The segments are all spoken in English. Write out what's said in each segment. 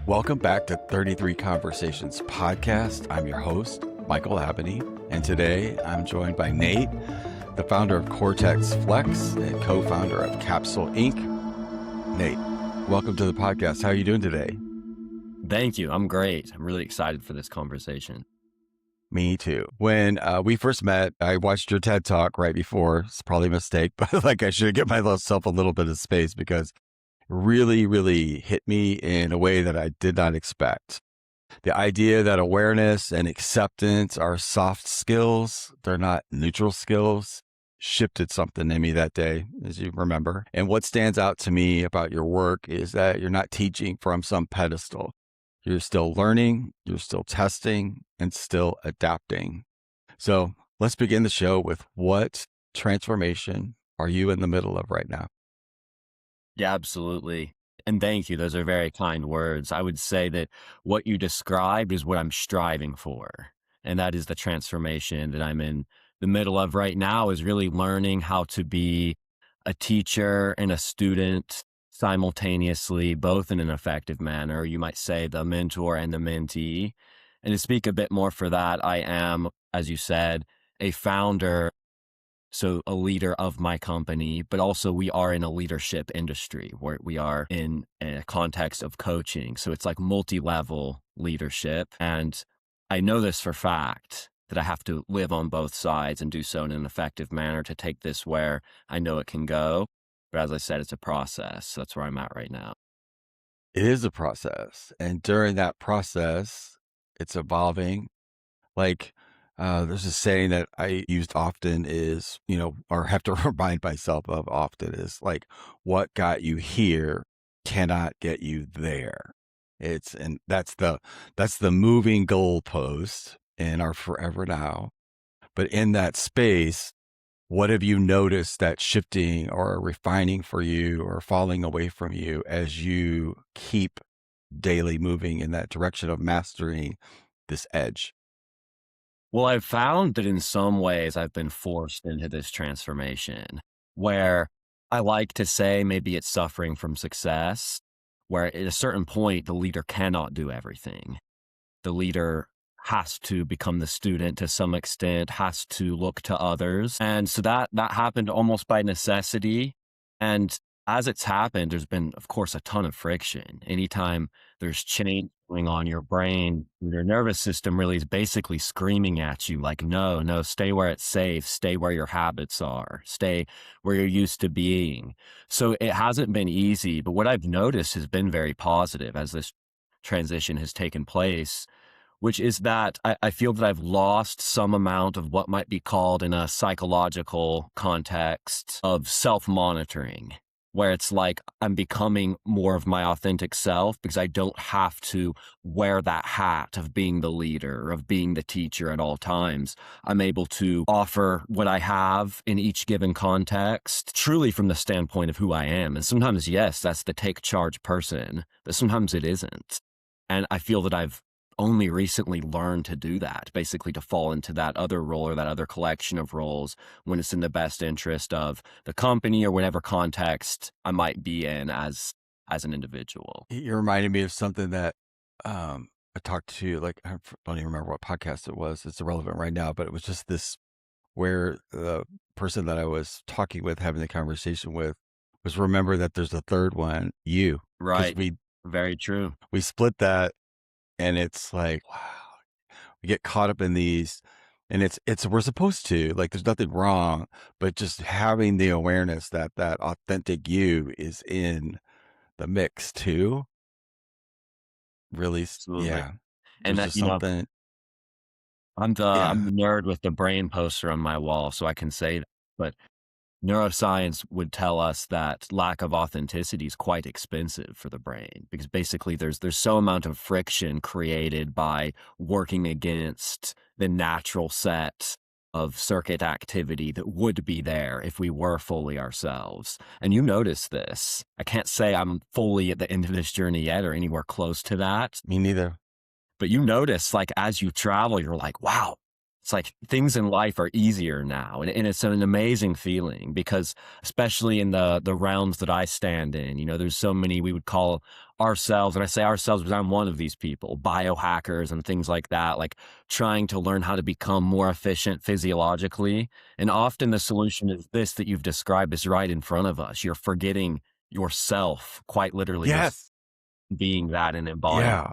Welcome back to 33 Conversations podcast. I'm your host, Michael Abney, and today I'm joined by Nate, the founder of Cortex Flex and co-founder of Capsule Inc. Nate, welcome to the podcast. How are you doing today? Thank you. I'm great. I'm really excited for this conversation. Me too. When we first met, I watched your TED Talk right before. It's probably a mistake, but I should give myself a little bit of space because it really hit me in a way that I did not expect. The idea that awareness and acceptance are soft skills, they're not neutral skills, shifted something in me that day, as you remember. And what stands out to me about your work is that you're not teaching from some pedestal. You're still learning, you're still testing, and still adapting. So let's begin the show with what transformation are you in the middle of right now? Yeah, absolutely. And thank you. Those are very kind words. I would say that what you described is what I'm striving for. And that is the transformation that I'm in the middle of right now, is really learning how to be a teacher and a student simultaneously, both in an effective manner. You might say the mentor and the mentee. And to speak a bit more for that, I am, as you said, a founder, so a leader of my company, but also we are in a leadership industry where we are in a context of coaching. So it's like multi-level leadership. And I know this for fact, that I have to live on both sides and do so in an effective manner to take this where I know it can go. But as I said, it's a process. So that's where I'm at right now. It is a process. And during that process, it's evolving. There's a saying that I used often is, or have to remind myself of often is like, what got you here cannot get you there. And that's the moving goalpost in our forever now. But in that space, what have you noticed that shifting or refining for you or falling away from you as you keep daily moving in that direction of mastering this edge? Well, I've found that in some ways I've been forced into this transformation where I like to say maybe it's suffering from success, where at a certain point, the leader cannot do everything. The leader has to become the student to some extent, has to look to others. And so that happened almost by necessity. And as it's happened, there's been, of course, a ton of friction. Anytime there's change going on, your brain, your nervous system really is basically screaming at you like, no, stay where it's safe, stay where your habits are, stay where you're used to being. So it hasn't been easy, but what I've noticed has been very positive as this transition has taken place, which is that I feel that I've lost some amount of what might be called in a psychological context of self-monitoring, where it's like I'm becoming more of my authentic self because I don't have to wear that hat of being the leader, of being the teacher at all times. I'm able to offer what I have in each given context, truly from the standpoint of who I am. And sometimes, yes, that's the take charge person, but sometimes it isn't. And I feel that I've only recently learned to do that, basically to fall into that other role or that other collection of roles when it's in the best interest of the company or whatever context I might be in as an individual. You reminded me of something that I talked to, I don't even remember what podcast it was. It's irrelevant right now, but it was just this where the person that I was talking with, having the conversation with, was remember that there's a third one, you. Right. Because Very true. we split that. And it's like, wow, we get caught up in these, and we're supposed to, there's nothing wrong, but just having the awareness that that authentic you is in the mix too. Really, Absolutely. yeah. And There's that, just something, I'm yeah. the nerd with the brain poster on my wall, so I can say that. But neuroscience would tell us that lack of authenticity is quite expensive for the brain because basically there's so amount of friction created by working against the natural set of circuit activity that would be there if we were fully ourselves. And you notice this. I can't say I'm fully at the end of this journey yet or anywhere close to that, Me neither. but you notice as you travel, you're like, wow, it's like things in life are easier now. And it's an amazing feeling because especially in the realms that I stand in, there's so many we would call ourselves, and I say ourselves because I'm one of these people, biohackers and things like that, like trying to learn how to become more efficient physiologically. And often the solution is this that you've described is right in front of us. You're forgetting yourself, quite literally, you're Yes. being that and embodying. Yeah.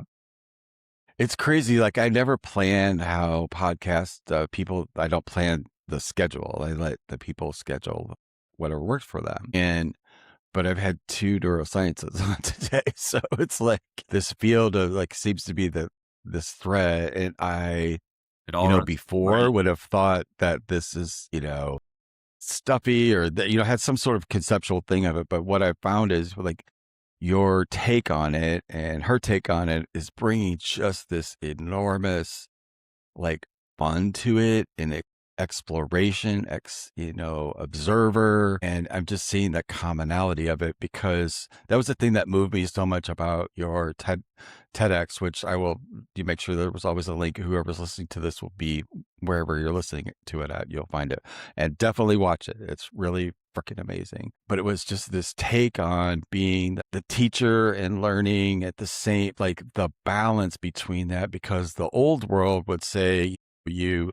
It's crazy. Like I never planned how podcast people, I don't plan the schedule. I let the people schedule whatever works for them. But I've had two neurosciences on today. So it's like this field of like seems to be this thread. And It all runs before right. would have thought that this is, stuffy or that, had some sort of conceptual thing of it. But what I found is like your take on it and her take on it is bringing just this enormous like fun to it and exploration, observer. And I'm just seeing the commonality of it because that was the thing that moved me so much about your TEDx, which you make sure there was always a link. Whoever's listening to this will be wherever you're listening to it at, you'll find it and definitely watch it. It's really freaking amazing. But it was just this take on being the teacher and learning at the same, like the balance between that, because the old world would say you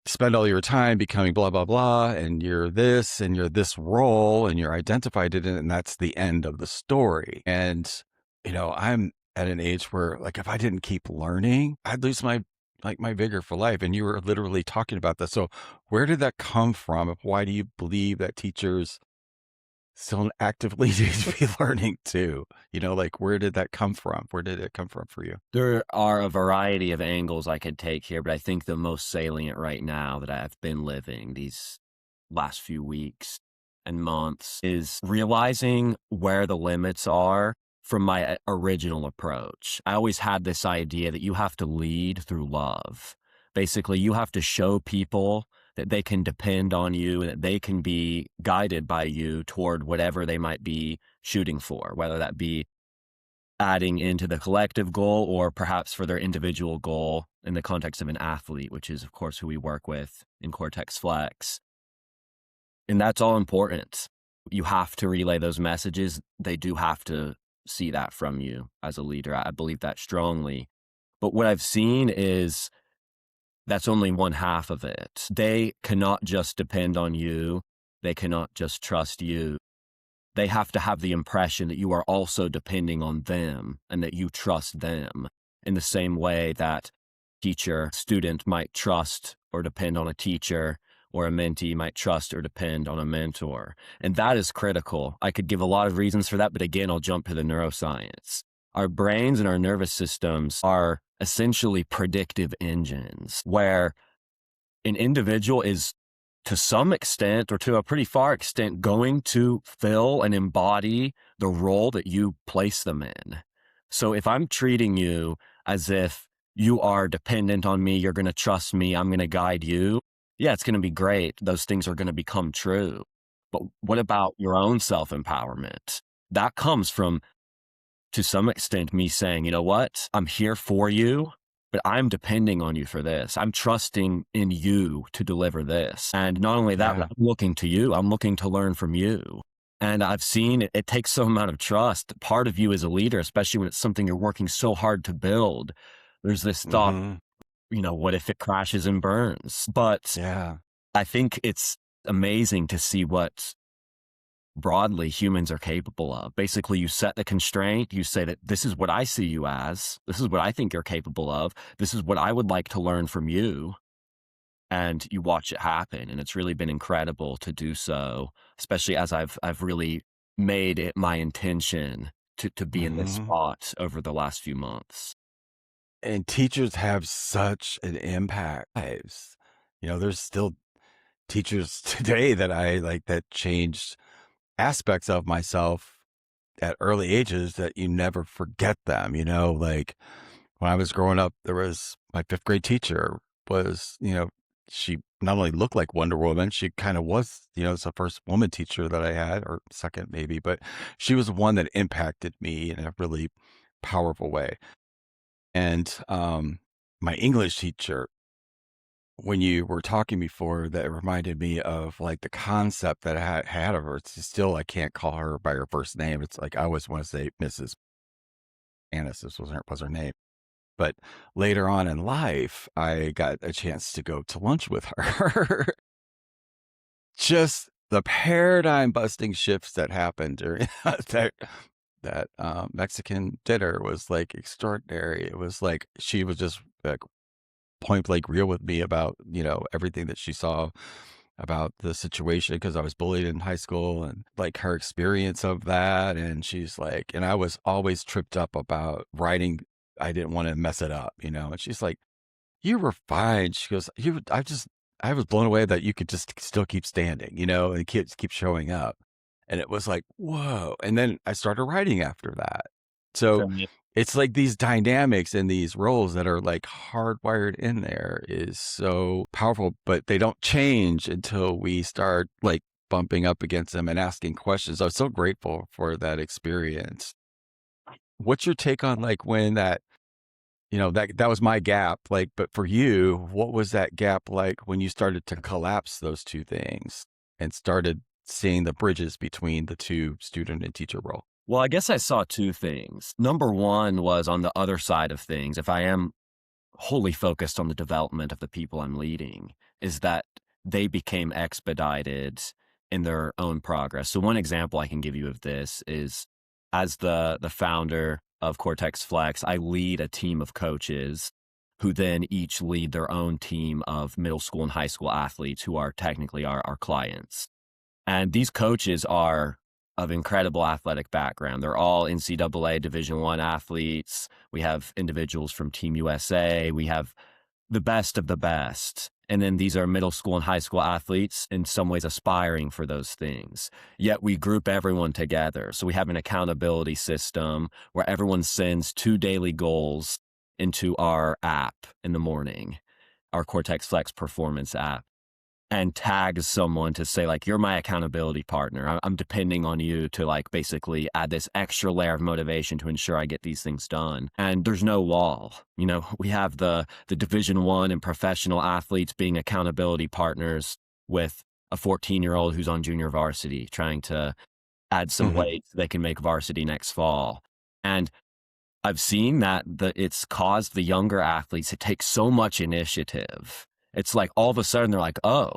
spend all your time becoming blah, blah, blah, and you're this and you're this role and you're identified in it. And that's the end of the story. And, I'm at an age where like, if I didn't keep learning, I'd lose my vigor for life. And you were literally talking about that. So where did that come from? Why do you believe that teachers still actively need to be learning too? Like where did that come from? Where did it come from for you? There are a variety of angles I could take here, but I think the most salient right now that I've been living these last few weeks and months is realizing where the limits are from my original approach. I always had this idea that you have to lead through love. Basically, you have to show people that they can depend on you and that they can be guided by you toward whatever they might be shooting for, whether that be adding into the collective goal or perhaps for their individual goal in the context of an athlete, which is, of course, who we work with in Cortex Flex. And that's all important. You have to relay those messages. They do have to see that from you as a leader. I believe that strongly. But what I've seen is that's only one half of it. They cannot just depend on you. They cannot just trust you. They have to have the impression that you are also depending on them and that you trust them in the same way that student might trust or depend on a teacher, or a mentee might trust or depend on a mentor. And that is critical. I could give a lot of reasons for that, but again, I'll jump to the neuroscience. Our brains and our nervous systems are essentially predictive engines where an individual is, to some extent or to a pretty far extent, going to fill and embody the role that you place them in. So if I'm treating you as if you are dependent on me, you're going to trust me, I'm going to guide you, yeah, it's going to be great. Those things are going to become true. But what about your own self-empowerment? That comes from, to some extent, me saying, you know what, I'm here for you, but I'm depending on you for this. I'm trusting in you to deliver this. And not only that, but Yeah. I'm looking to you. I'm looking to learn from you. And I've seen it takes some amount of trust. Part of you as a leader, especially when it's something you're working so hard to build, there's this thought, Hmm. what if it crashes and burns? But Yeah. I think it's amazing to see what broadly humans are capable of. Basically, you set the constraint, you say that this is what I see you as, this is what I think you're capable of, this is what I would like to learn from you, and you watch it happen. And it's really been incredible to do so, especially as I've really made it my intention to be in this Hmm. spot over the last few months. And teachers have such an impact on lives. There's still teachers today that I like that changed aspects of myself at early ages that you never forget them. Like when I was growing up, there was my fifth grade teacher was, she not only looked like Wonder Woman, she kind of was, it's the first woman teacher that I had, or second maybe, but she was one that impacted me in a really powerful way. And my English teacher, when you were talking before, that reminded me of like the concept that I had of her. It's still, I can't call her by her first name. It's like I always want to say Mrs. Annis was her name. But later on in life, I got a chance to go to lunch with her. Just the paradigm busting shifts that happened during that Mexican dinner was like extraordinary. It was like she was just like point blank real with me about, everything that she saw about the situation because I was bullied in high school and like her experience of that. And she's like, and I was always tripped up about writing. I didn't want to mess it up, and she's like, you were fine. She goes, I was blown away that you could just still keep standing, and keep showing up. And it was like, whoa. And then I started writing after that. So So, it's like these dynamics and these roles that are like hardwired in there is so powerful, but they don't change until we start like bumping up against them and asking questions. I was so grateful for that experience. What's your take on like when that was my gap, like, but for you, what was that gap like when you started to collapse those two things and started seeing the bridges between the two student and teacher role? well, I guess I saw two things. Number one was on the other side of things. If I am wholly focused on the development of the people I'm leading, is that they became expedited in their own progress. So one example I can give you of this is as the founder of Cortex Flex, I lead a team of coaches who then each lead their own team of middle school and high school athletes who are technically our clients. And these coaches are of incredible athletic background. They're all NCAA Division I athletes. We have individuals from Team USA. We have the best of the best. And then these are middle school and high school athletes, in some ways aspiring for those things. Yet we group everyone together. So we have an accountability system where everyone sends 2 daily goals into our app in the morning, our Cortex Flex performance app, and tags someone to say, like, you're my accountability partner. I'm depending on you to like basically add this extra layer of motivation to ensure I get these things done. And there's no wall. We have the Division I and professional athletes being accountability partners with a 14-year-old who's on junior varsity trying to add some Hmm. weight so they can make varsity next fall. And I've seen that it's caused the younger athletes to take so much initiative. It's like all of a sudden they're like, oh,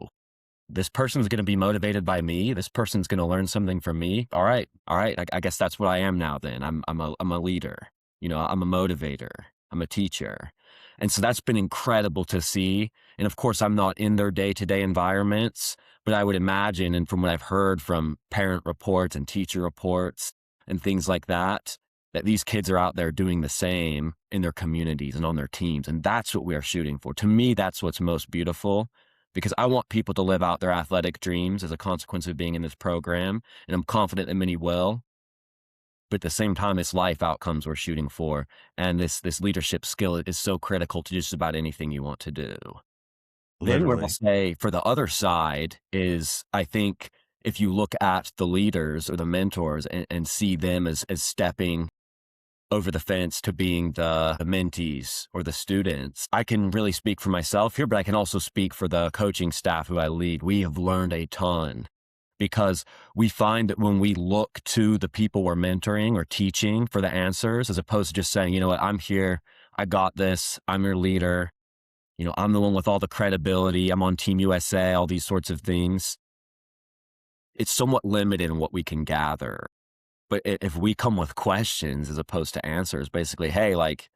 this person's going to be motivated by me. This person's going to learn something from me. All right. All right. I guess that's what I am now then. I'm a leader. I'm a motivator. I'm a teacher. And so that's been incredible to see. And of course, I'm not in their day-to-day environments, but I would imagine, and from what I've heard from parent reports and teacher reports and things like that, that these kids are out there doing the same in their communities and on their teams. And that's what we are shooting for. To me, that's what's most beautiful, because I want people to live out their athletic dreams as a consequence of being in this program. And I'm confident that many will. But at the same time, it's life outcomes we're shooting for. And this leadership skill is so critical to just about anything you want to do. Then what I'll Literally. say for the other side is, I think if you look at the leaders or the mentors and see them as stepping over the fence to being the mentees or the students, I can really speak for myself here, but I can also speak for the coaching staff who I lead. We have learned a ton because we find that when we look to the people we're mentoring or teaching for the answers, as opposed to just saying, you know what, I'm here, I got this, I'm your leader, I'm the one with all the credibility, I'm on Team USA, all these sorts of things. It's somewhat limited in what we can gather. But if we come with questions as opposed to answers, basically, hey, like,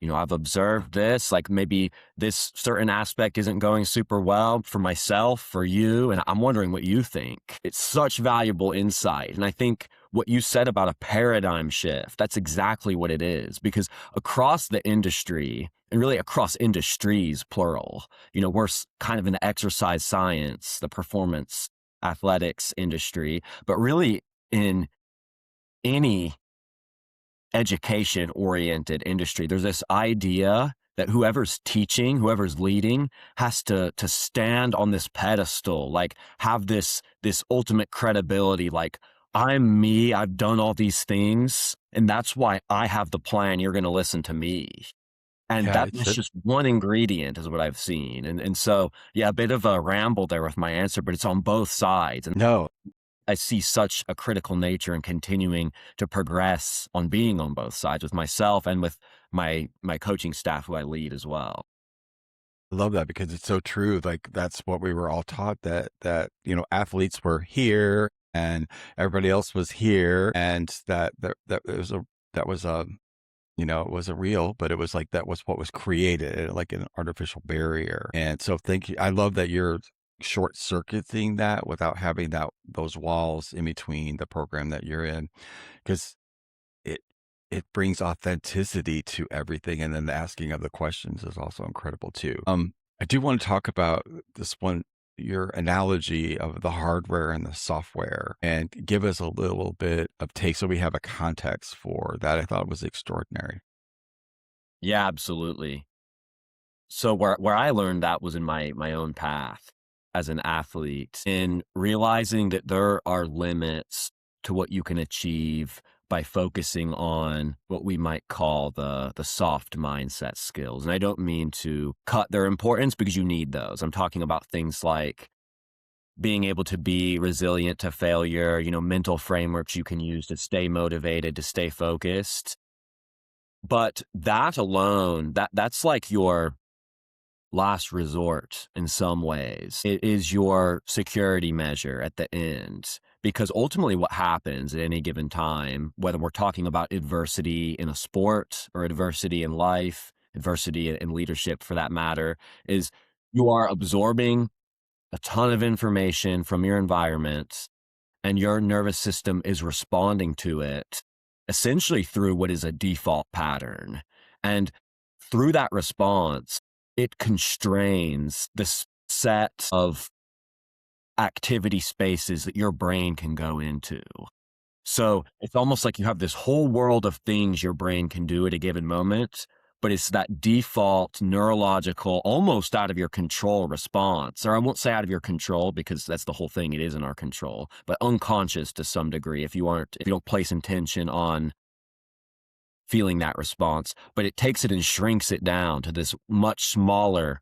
I've observed this, like maybe this certain aspect isn't going super well for myself, for you, and I'm wondering what you think. It's such valuable insight. And I think what you said about a paradigm shift, that's exactly what it is, because across the industry, and really across industries, plural, we're kind of in the exercise science, the performance athletics industry, but really in any education oriented industry, there's this idea that whoever's teaching, whoever's leading has to stand on this pedestal, like have this ultimate credibility, like I'm me, I've done all these things, and that's why I have the plan, you're going to listen to me. And Yeah, that's it's just one ingredient is what I've seen. And so, yeah, a bit of a ramble there with my answer, but it's on both sides. And no. I see such a critical nature in continuing to progress on being on both sides with myself and with my coaching staff who I lead as well. I love that because it's so true. Like that's what we were all taught athletes were here and everybody else was here and that was a it wasn't real, but it was like that was what was created, like an artificial barrier. And so thank you. I love that you're short circuiting that without having those walls in between the program that you're in because it it brings authenticity to everything, and then the asking of the questions is also incredible too. I do want to talk about this one, your analogy of the hardware and the software, and give us a little bit of take so we have a context for that. I thought was extraordinary. Yeah, absolutely. So where I learned that was in my own path as an athlete, in realizing that there are limits to what you can achieve by focusing on what we might call the soft mindset skills. And I don't mean to cut their importance because you need those. I'm talking about things like being able to be resilient to failure, mental frameworks you can use to stay motivated, to stay focused. But that alone, that's like your last resort in some ways. It is your security measure at the end. Because ultimately, what happens at any given time, whether we're talking about adversity in a sport or adversity in life, adversity in leadership for that matter, is you are absorbing a ton of information from your environment and your nervous system is responding to it essentially through what is a default pattern. And through that response, it constrains the set of activity spaces that your brain can go into. So it's almost like you have this whole world of things your brain can do at a given moment, but it's that default neurological, almost out of your control response. Or I won't say out of your control because that's the whole thing. It is in our control, but unconscious to some degree if you don't place intention on feeling that response, but it takes it and shrinks it down to this much smaller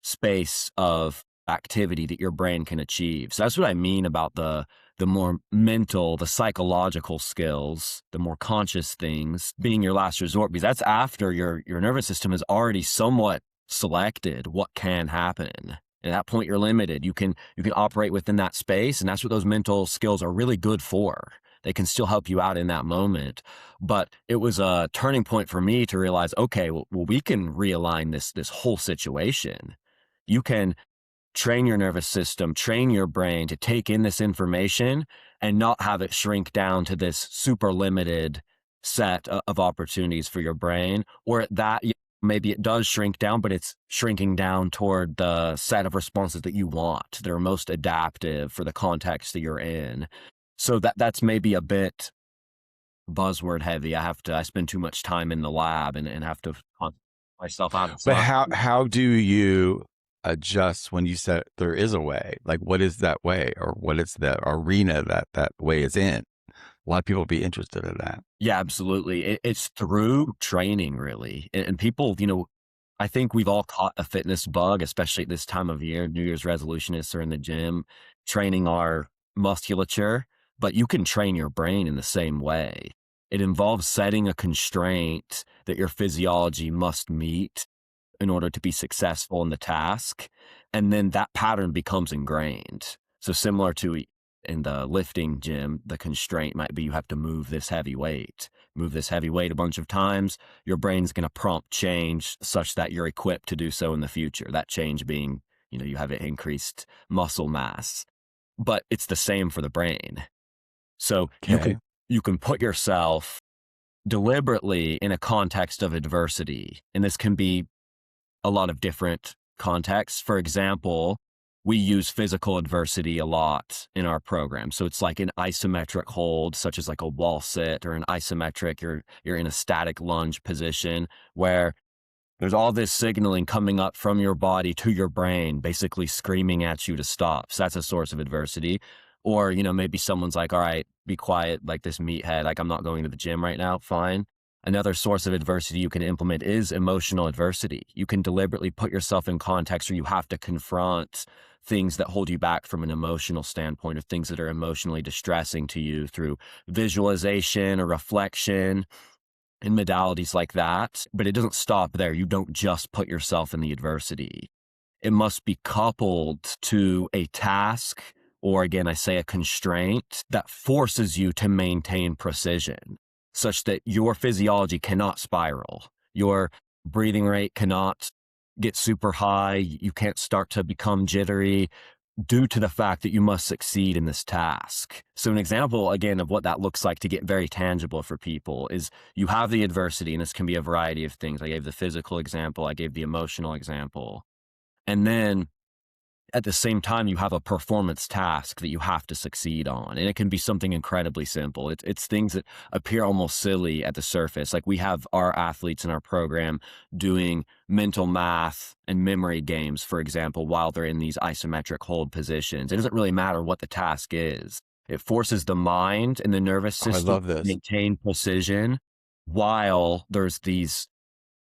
space of activity that your brain can achieve. So that's what I mean about the more mental, the psychological skills, the more conscious things being your last resort, because that's after your nervous system has already somewhat selected what can happen. At that point, you're limited. You can operate within that space, and that's what those mental skills are really good for. They can still help you out in that moment. But it was a turning point for me to realize, okay, well we can realign this whole situation. You can train your nervous system, train your brain to take in this information and not have it shrink down to this super limited set of opportunities for your brain. Or at that, maybe it does shrink down, but it's shrinking down toward the set of responses that you want, that are most adaptive for the context that you're in. So that's maybe a bit buzzword heavy. I spend too much time in the lab and have to con myself out of But science. how do you adjust when you said there is a way? Like, what is that way, or what is the arena that way is in? A lot of people would be interested in that. Yeah, absolutely. It's through training, really. And people, I think we've all caught a fitness bug, especially at this time of year. New Year's resolutionists are in the gym training our musculature, but you can train your brain in the same way. It involves setting a constraint that your physiology must meet in order to be successful in the task. And then that pattern becomes ingrained. So similar to in the lifting gym, the constraint might be you have to move this heavy weight. Move this heavy weight a bunch of times, your brain's going to prompt change such that you're equipped to do so in the future. That change being, you have increased muscle mass. But it's the same for the brain. So you Okay. can you can put yourself deliberately in a context of adversity. And this can be a lot of different contexts. For example, we use physical adversity a lot in our program. So it's like an isometric hold, such as like a wall sit, or an isometric, you're in a static lunge position where there's all this signaling coming up from your body to your brain, basically screaming at you to stop. So that's a source of adversity. Or, maybe someone's like, all right, be quiet, like this meathead, like I'm not going to the gym right now, fine. Another source of adversity you can implement is emotional adversity. You can deliberately put yourself in context where you have to confront things that hold you back from an emotional standpoint, or things that are emotionally distressing to you, through visualization or reflection and modalities like that. But it doesn't stop there. You don't just put yourself in the adversity. It must be coupled to a task, or again, I say a constraint that forces you to maintain precision, such that your physiology cannot spiral. Your breathing rate cannot get super high. You can't start to become jittery due to the fact that you must succeed in this task. So an example, again, of what that looks like to get very tangible for people is you have the adversity, and this can be a variety of things. I gave the physical example, I gave the emotional example. And then at the same time, you have a performance task that you have to succeed on. And it can be something incredibly simple. It's things that appear almost silly at the surface. Like, we have our athletes in our program doing mental math and memory games, for example, while they're in these isometric hold positions. It doesn't really matter what the task is. It forces the mind and the nervous Oh, I system love to this. maintain precision while there's these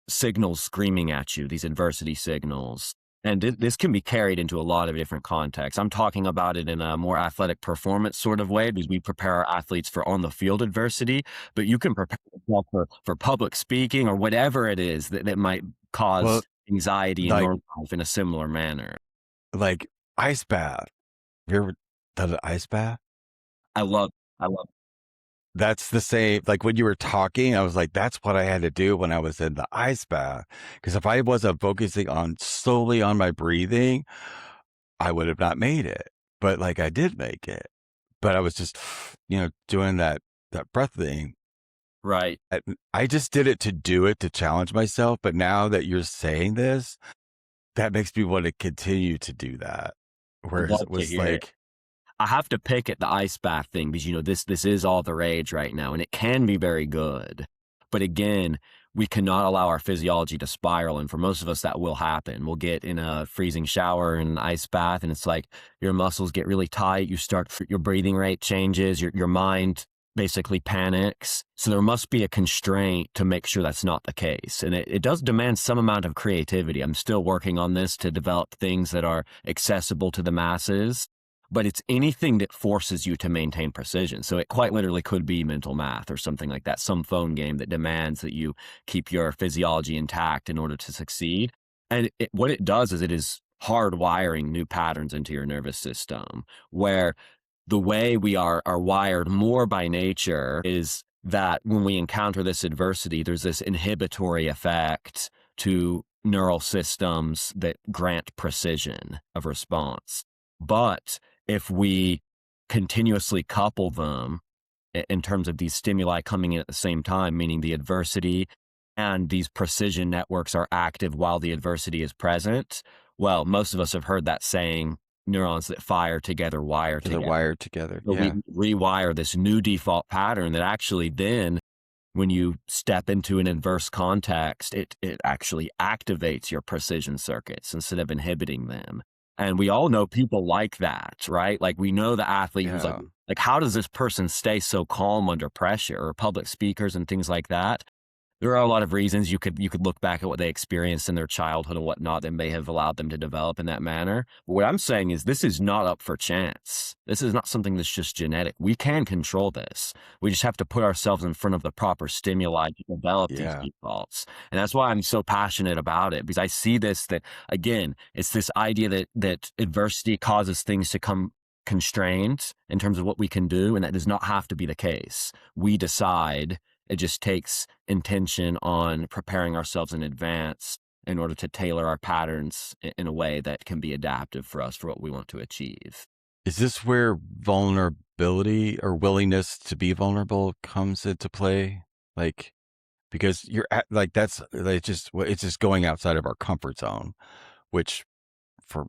signals screaming at you, these adversity signals. And this can be carried into a lot of different contexts. I'm talking about it in a more athletic performance sort of way, because we prepare our athletes for on the field adversity, but you can prepare yourself for public speaking or whatever it is that might cause Well, anxiety in like, your life in a similar manner. like ice bath. Have you ever done an ice bath? I love, I love, That's the same. Like when you were talking, I was like, that's what I had to do when I was in the ice bath. Because if I wasn't focusing on solely on my breathing, I would have not made it. But like I did make it. But I was just, doing that breath thing. right. I, I just did it to do it to challenge myself. But now that you're saying this, that makes me want to continue to do that. I'd Whereas love it to was hear it. like, I have to pick at the ice bath thing because, this is all the rage right now, and it can be very good. But again, we cannot allow our physiology to spiral. And for most of us, that will happen. We'll get in a freezing shower and an ice bath, and it's like your muscles get really tight. Your breathing rate changes, your mind basically panics. So there must be a constraint to make sure that's not the case. And it does demand some amount of creativity. I'm still working on this to develop things that are accessible to the masses, but it's anything that forces you to maintain precision. So it quite literally could be mental math or something like that, some phone game that demands that you keep your physiology intact in order to succeed. And what it does is it is hardwiring new patterns into your nervous system, where the way we are wired more by nature is that when we encounter this adversity, there's this inhibitory effect to neural systems that grant precision of response. But if we continuously couple them in terms of these stimuli coming in at the same time, meaning the adversity and these precision networks are active while the adversity is present, well, most of us have heard that saying, neurons that fire together wire they're together. wired together. So we Yeah. rewire this new default pattern that actually then, when you step into an adverse context, it actually activates your precision circuits instead of inhibiting them. And we all know people like that, right? Like, we know the athlete who's Yeah. like, how does this person stay so calm under pressure? Or public speakers and things like that. There are a lot of reasons. You could look back at what they experienced in their childhood and whatnot that may have allowed them to develop in that manner. But what I'm saying is this is not up for chance. This is not something that's just genetic. We can control this. We just have to put ourselves in front of the proper stimuli to develop these Yeah. defaults. And that's why I'm so passionate about it, because I see this, that again, it's this idea that adversity causes things to come constrained in terms of what we can do, and that does not have to be the case. We decide. It just takes intention on preparing ourselves in advance in order to tailor our patterns in a way that can be adaptive for us for what we want to achieve. Is this where vulnerability or willingness to be vulnerable comes into play? Like, because you're at, like, that's like it's just going outside of our comfort zone, which for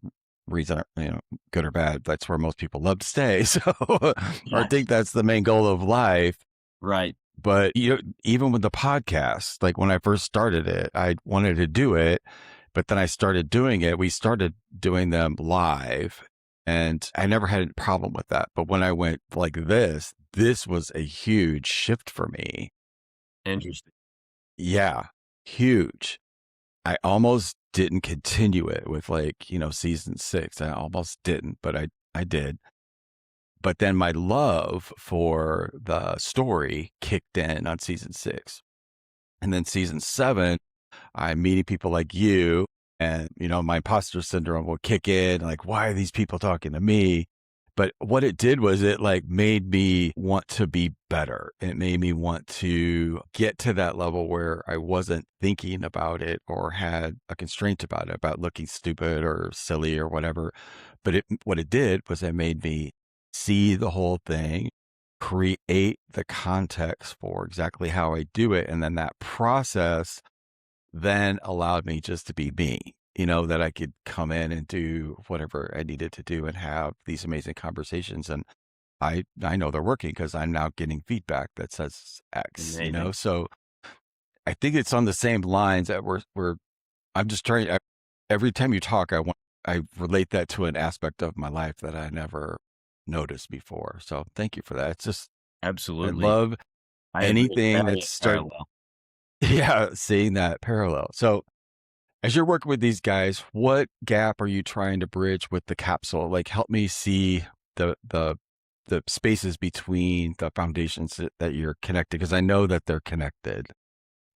reason, good or bad, that's where most people love to stay. So, or I Yes. think that's the main goal of life. Right. But even with the podcast, like when I first started it, I wanted to do it, but then I started doing it. We started doing them live, and I never had a problem with that. But when I went like this was a huge shift for me. Interesting. Yeah, huge. I almost didn't continue it with like, season 6. I almost didn't, but I did. But then my love for the story kicked in on season 6. And then season 7, I'm meeting people like you, and my imposter syndrome will kick in, like, why are these people talking to me? But what it did was it like made me want to be better. It made me want to get to that level where I wasn't thinking about it or had a constraint about it, about looking stupid or silly or whatever. But what it did was it made me see the whole thing, create the context for exactly how I do it. And then that process then allowed me just to be me, that I could come in and do whatever I needed to do and have these amazing conversations. And I know they're working because I'm now getting feedback that says X. Amazing. So I think it's on the same lines that I'm just trying. Every time you talk, I relate that to an aspect of my life that I never noticed before. So thank you for that. It's just, I Absolutely. love I agree. anything Very that's start, parallel. yeah, seeing that parallel. So as you're working with these guys, what gap are you trying to bridge with the capsule? Like, help me see the spaces between the foundations that you're connected, because I know that they're connected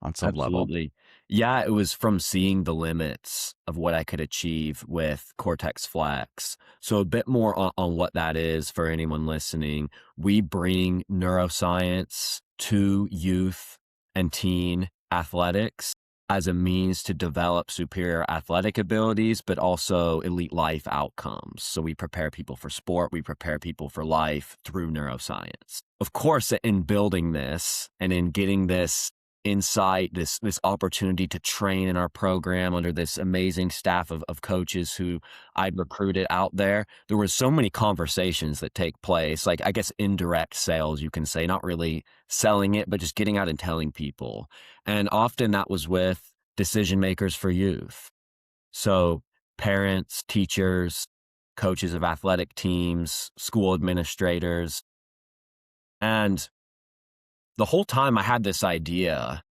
on some level. Absolutely. Yeah, it was from seeing the limits of what I could achieve with Cortex Flex. So, a bit more on what that is for anyone listening. We bring neuroscience to youth and teen athletics as a means to develop superior athletic abilities, but also elite life outcomes. So, we prepare people for sport, we prepare people for life through neuroscience. Of course, in building this and in getting this insight, this opportunity to train in our program under this amazing staff of coaches who I'd recruited out there. There were so many conversations that take place, like I guess indirect sales, you can say, not really selling it, but just getting out and telling people. And often that was with decision makers for youth. So parents, teachers, coaches of athletic teams, school administrators. And the whole time I had this idea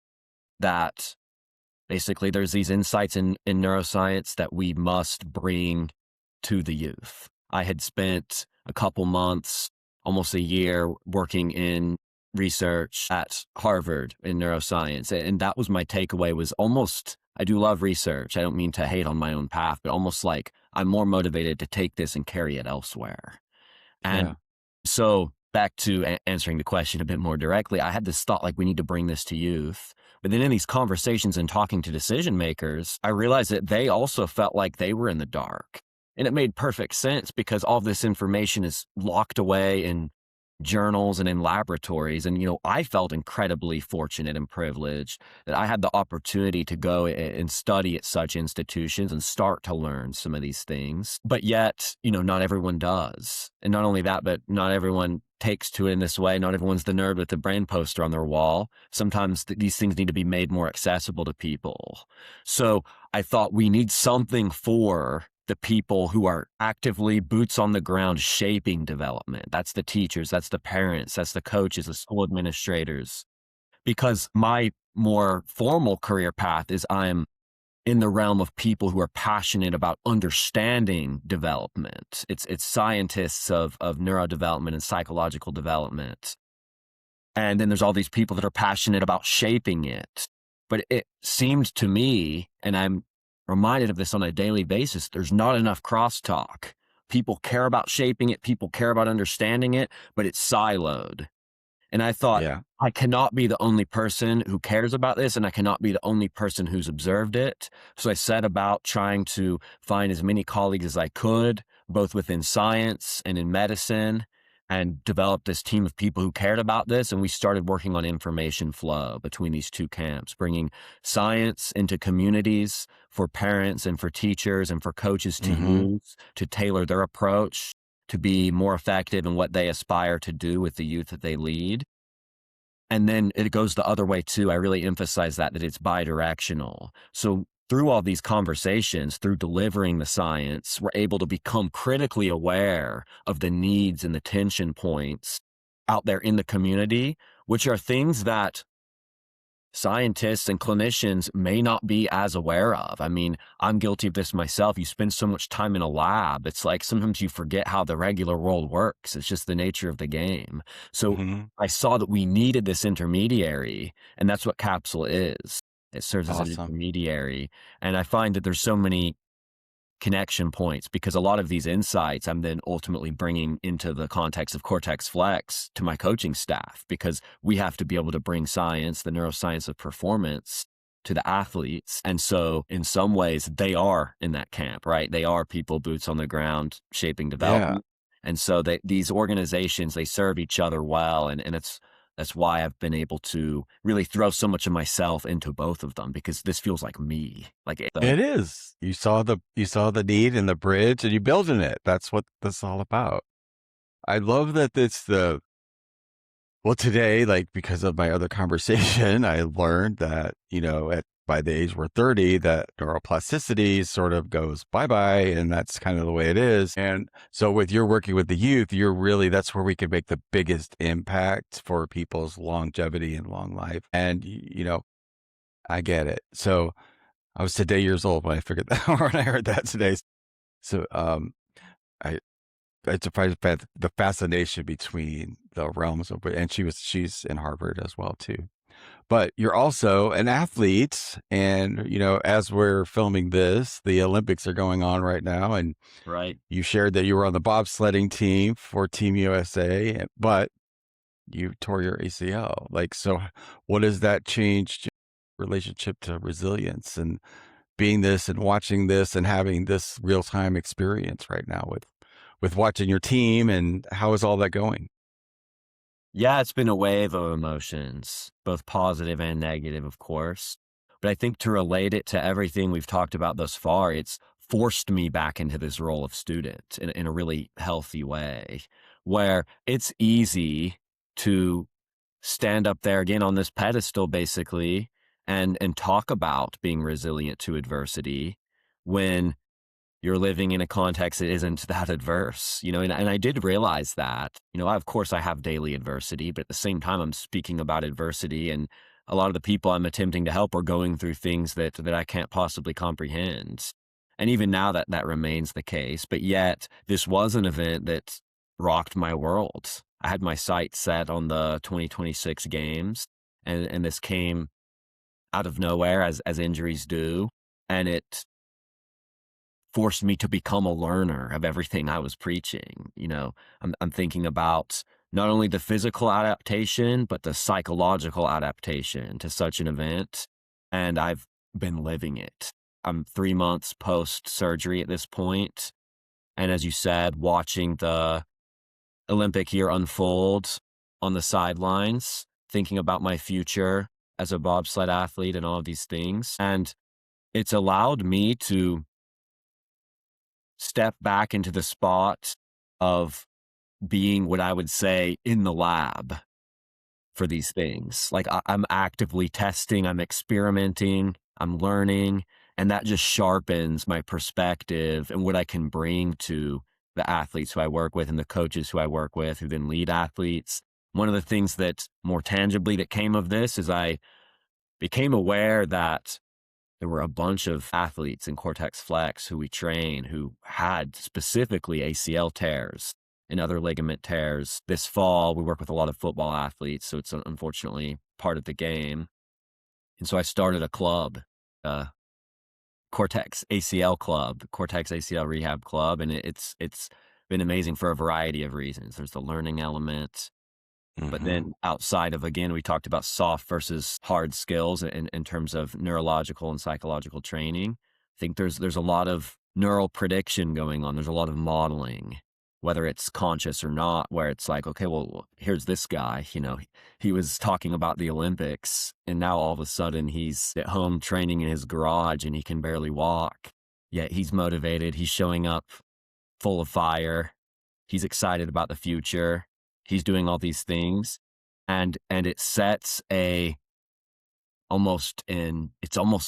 that basically there's these insights in neuroscience that we must bring to the youth. I had spent a couple months, almost a year, working in research at Harvard in neuroscience. And that was my takeaway, was almost, I do love research. I don't mean to hate on my own path, but almost like I'm more motivated to take this and carry it elsewhere. Yeah. And so back to answering the question a bit more directly, I had this thought like we need to bring this to youth. But then in these conversations and talking to decision makers, I realized that they also felt like they were in the dark. And it made perfect sense because all this information is locked away in journals and in laboratories. And, I felt incredibly fortunate and privileged that I had the opportunity to go and study at such institutions and start to learn some of these things. But yet, not everyone does. And not only that, but not everyone takes to it in this way. Not everyone's the nerd with the brain poster on their wall. Sometimes these things need to be made more accessible to people. So I thought we need something for the people who are actively boots on the ground shaping development. That's the teachers, that's the parents, that's the coaches, the school administrators. Because my more formal career path is I'm in the realm of people who are passionate about understanding development. It's scientists of neurodevelopment and psychological development. And then there's all these people that are passionate about shaping it. But it seemed to me, and I'm reminded of this on a daily basis, there's not enough crosstalk. People care about shaping it, people care about understanding it, but it's siloed. And I thought, Yeah. I cannot be the only person who cares about this, and I cannot be the only person who's observed it. So I set about trying to find as many colleagues as I could, both within science and in medicine, and develop this team of people who cared about this. And we started working on information flow between these two camps, bringing science into communities for parents and for teachers and for coaches to Hmm. use to tailor their approach to be more effective in what they aspire to do with the youth that they lead. And then it goes the other way too. I really emphasize that it's bidirectional. So through all these conversations, through delivering the science, we're able to become critically aware of the needs and the tension points out there in the community, which are things that scientists and clinicians may not be as aware of. I mean, I'm guilty of this myself. You spend so much time in a lab, it's like sometimes you forget how the regular world works. It's just the nature of the game. So Hmm. I saw that we needed this intermediary, and that's what Capsule is. It serves as an Awesome. intermediary. And I find that there's so many connection points because a lot of these insights I'm then ultimately bringing into the context of Cortex Flex to my coaching staff because we have to be able to bring science, the neuroscience of performance, to the athletes. And so, in some ways, they are in that camp, right? They are people boots on the ground shaping Yeah, development. And so, these organizations, they serve each other well. And that's why I've been able to really throw so much of myself into both of them because this feels like me. Like, it is. You saw the need and the bridge, and you building it. That's what this is all about. I love that it's the well today, like because of my other conversation, I learned that at by the age we're 30, that neuroplasticity sort of goes bye bye, and that's kind of the way it is. And so, with your working with the youth, you're really that's where we can make the biggest impact for people's longevity and long life. And I get it. So I was today years old when I figured that when I heard that today. So I it's surprised by the fascination between the realms of and she's in Harvard as well too. But you're also an athlete, and as we're filming this, the Olympics are going on right now, and right. you shared that you were on the bobsledding team for Team USA, but you tore your ACL. Like, so what has that changed your relationship to resilience and being this and watching this and having this real time experience right now with watching your team, and how is all that going? Yeah, it's been a wave of emotions, both positive and negative, of course. But I think to relate it to everything we've talked about thus far, it's forced me back into this role of student in a really healthy way, where it's easy to stand up there again on this pedestal, basically, and talk about being resilient to adversity when you're living in a context that isn't that adverse, and I did realize that, of course I have daily adversity, but at the same time I'm speaking about adversity and a lot of the people I'm attempting to help are going through things that I can't possibly comprehend. And even now that remains the case, but yet this was an event that rocked my world. I had my sights set on the 2026 games and this came out of nowhere as injuries do, and it forced me to become a learner of everything I was preaching. I'm thinking about not only the physical adaptation, but the psychological adaptation to such an event. And I've been living it. I'm 3 months post surgery at this point. And as you said, watching the Olympic year unfold on the sidelines, thinking about my future as a bobsled athlete and all of these things. And it's allowed me to step back into the spot of being what I would say in the lab for these things. Like I'm actively testing, I'm experimenting, I'm learning, and that just sharpens my perspective and what I can bring to the athletes who I work with and the coaches who I work with who then lead athletes. One of the things that more tangibly that came of this is I became aware that there were a bunch of athletes in Cortex Flex who we train who had specifically ACL tears and other ligament tears. This fall, we work with a lot of football athletes, so it's unfortunately part of the game. And so I started a club, uh, Cortex ACL Club, Cortex ACL Rehab Club, and it's been amazing for a variety of reasons. There's the learning element, but Hmm. then outside of, again, we talked about soft versus hard skills in terms of neurological and psychological training. I think there's a lot of neural prediction going on. There's a lot of modeling, whether it's conscious or not, where it's like, okay, well, here's this guy, he was talking about the Olympics and now all of a sudden he's at home training in his garage and he can barely walk. Yet he's motivated. He's showing up full of fire. He's excited about the future. He's doing all these things, and it sets it's almost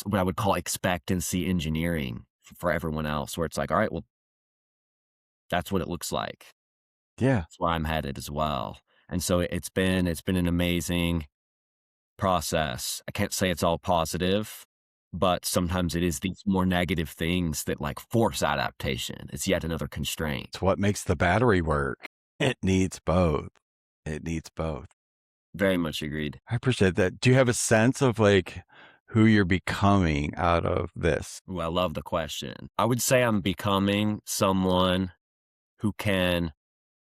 what I would call expectancy engineering for everyone else, where it's like, all right, well, that's what it looks like. Yeah. That's where I'm headed as well. And so it's been an amazing process. I can't say it's all positive, but sometimes it is these more negative things that like force adaptation. It's yet another constraint. It's what makes the battery work. It needs both. It needs both. Very much agreed. I appreciate that. Do you have a sense of like who you're becoming out of this? Ooh, I love the question. I would say I'm becoming someone who can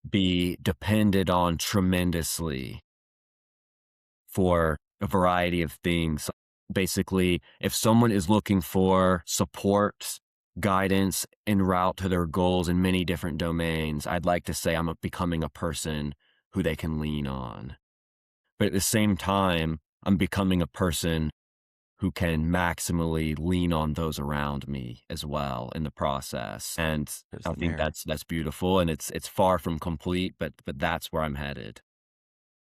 be depended on tremendously for a variety of things. Basically, if someone is looking for support, guidance en route to their goals in many different domains, I'd like to say becoming a person who they can lean on. But at the same time, I'm becoming a person who can maximally lean on those around me as well in the process. And There's I the think mirror. that's beautiful, and it's far from complete, but that's where I'm headed.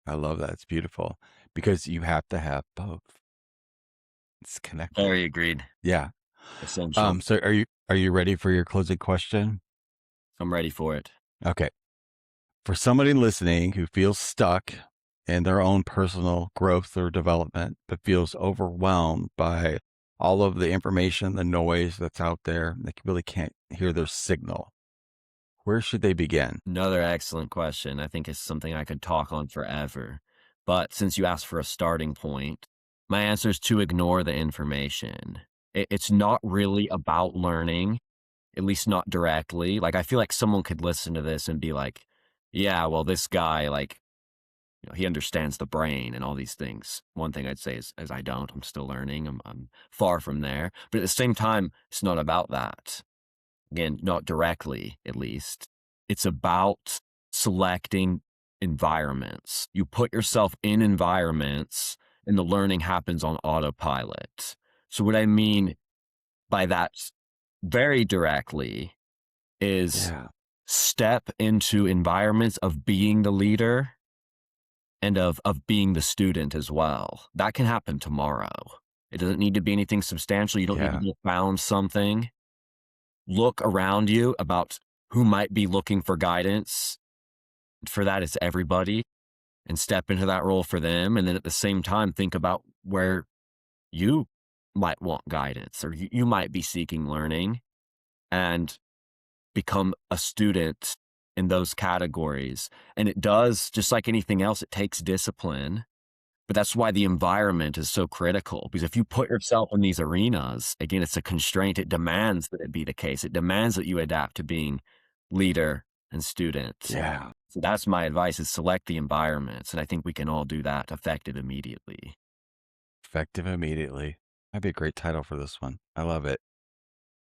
I love that. It's beautiful because you have to have both. It's connected. Very agreed. Yeah. Essential. So are you ready for your closing question? I'm ready for it. Okay. For somebody listening who feels stuck in their own personal growth or development, but feels overwhelmed by all of the information, the noise that's out there, they really can't hear their signal. Where should they begin? Another excellent question. I think it's something I could talk on forever. But since you asked for a starting point, my answer is to ignore the information. It's not really about learning, at least not directly. Like, I feel like someone could listen to this and be like, yeah, well, this guy, like, he understands the brain and all these things. One thing I'd say is I don't. I'm still learning. I'm far from there. But at the same time, it's not about that. Again, not directly, at least. It's about selecting environments. You put yourself in environments and the learning happens on autopilot. So what I mean by that very directly is Yeah. step into environments of being the leader and of being the student as well. That can happen tomorrow. It doesn't need to be anything substantial. You don't need to Yeah. go found something. Look around you about who might be looking for guidance. For that, it's everybody, and step into that role for them. And then at the same time, think about where you might want guidance or you might be seeking learning and become a student in those categories. And it does, just like anything else, it takes discipline. But that's why the environment is so critical, because if you put yourself in these arenas, again, it's a constraint. It demands that it be the case. It demands that you adapt to being leader and student. Yeah. So that's my advice, is select the environments. And I think we can all do that effective immediately. Effective immediately. That'd be a great title for this one. I love it.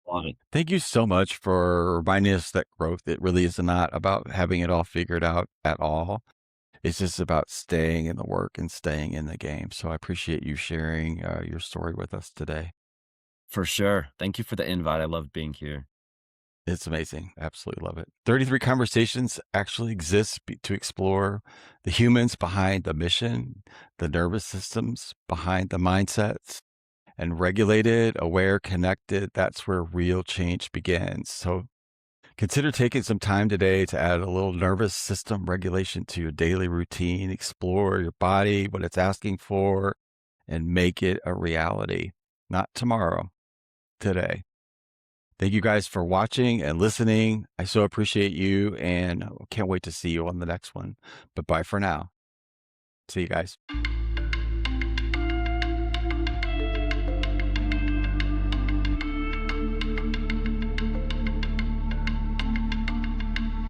Love it. Thank you so much for reminding us that growth, it really is not about having it all figured out at all. It's just about staying in the work and staying in the game. So I appreciate you sharing your story with us today. For sure. Thank you for the invite. I loved being here. It's amazing. Absolutely love it. 33 conversations actually exist to explore the humans behind the mission, the nervous systems behind the mindsets, and regulated, aware, connected. That's where real change begins. So consider taking some time today to add a little nervous system regulation to your daily routine, explore your body, what it's asking for, and make it a reality. Not tomorrow, today. Thank you guys for watching and listening. I so appreciate you and can't wait to see you on the next one. But bye for now. See you guys.